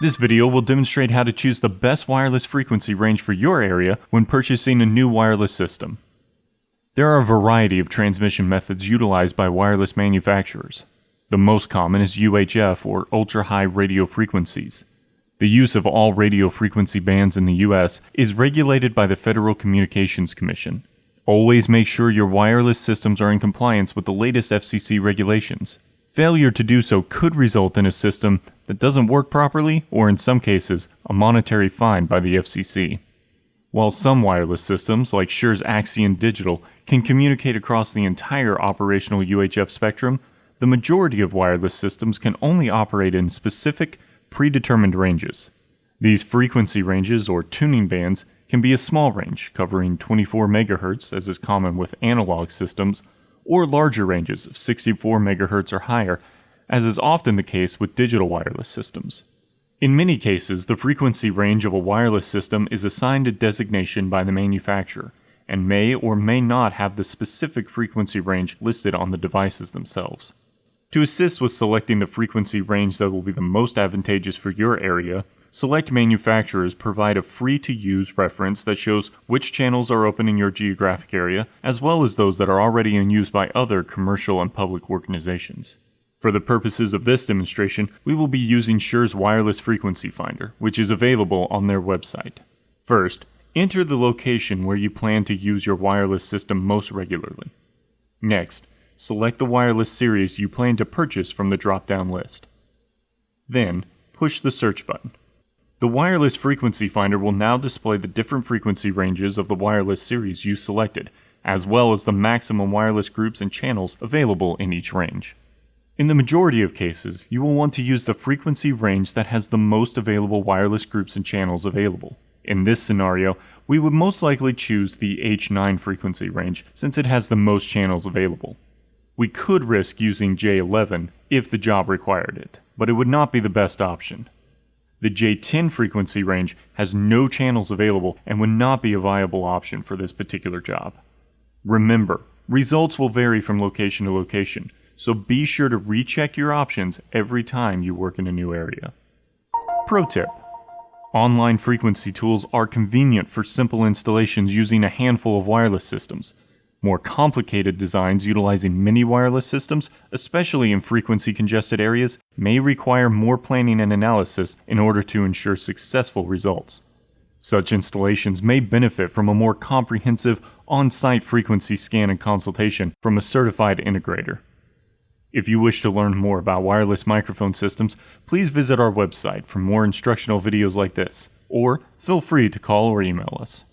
This video will demonstrate how to choose the best wireless frequency range for your area when purchasing a new wireless system. There are a variety of transmission methods utilized by wireless manufacturers. The most common is UHF, or ultra-high radio frequencies. The use of all radio frequency bands in the U.S. is regulated by the Federal Communications Commission. Always make sure your wireless systems are in compliance with the latest FCC regulations. Failure to do so could result in a system that doesn't work properly, or in some cases, a monetary fine by the FCC. While some wireless systems, like Sure's Axion Digital, can communicate across the entire operational UHF spectrum, the majority of wireless systems can only operate in specific, predetermined ranges. These frequency ranges, or tuning bands, can be a small range, covering 24 MHz, as is common with analog systems, or larger ranges of 64 MHz or higher, as is often the case with digital wireless systems. In many cases, the frequency range of a wireless system is assigned a designation by the manufacturer, and may or may not have the specific frequency range listed on the devices themselves. To assist with selecting the frequency range that will be the most advantageous for your area, select manufacturers provide a free-to-use reference that shows which channels are open in your geographic area, as well as those that are already in use by other commercial and public organizations. For the purposes of this demonstration, we will be using Sure's Wireless Frequency Finder, which is available on their website. First, enter the location where you plan to use your wireless system most regularly. Next, select the wireless series you plan to purchase from the drop-down list. Then, push the search button. The Wireless Frequency Finder will now display the different frequency ranges of the wireless series you selected, as well as the maximum wireless groups and channels available in each range. In the majority of cases, you will want to use the frequency range that has the most available wireless groups and channels available. In this scenario, we would most likely choose the H9 frequency range since it has the most channels available. We could risk using J11 if the job required it, but it would not be the best option. The J10 frequency range has no channels available and would not be a viable option for this particular job. Remember, results will vary from location to location, so be sure to recheck your options every time you work in a new area. Pro tip: online frequency tools are convenient for simple installations using a handful of wireless systems. More complicated designs utilizing many wireless systems, especially in frequency-congested areas, may require more planning and analysis in order to ensure successful results. Such installations may benefit from a more comprehensive on-site frequency scan and consultation from a certified integrator. If you wish to learn more about wireless microphone systems, please visit our website for more instructional videos like this, or feel free to call or email us.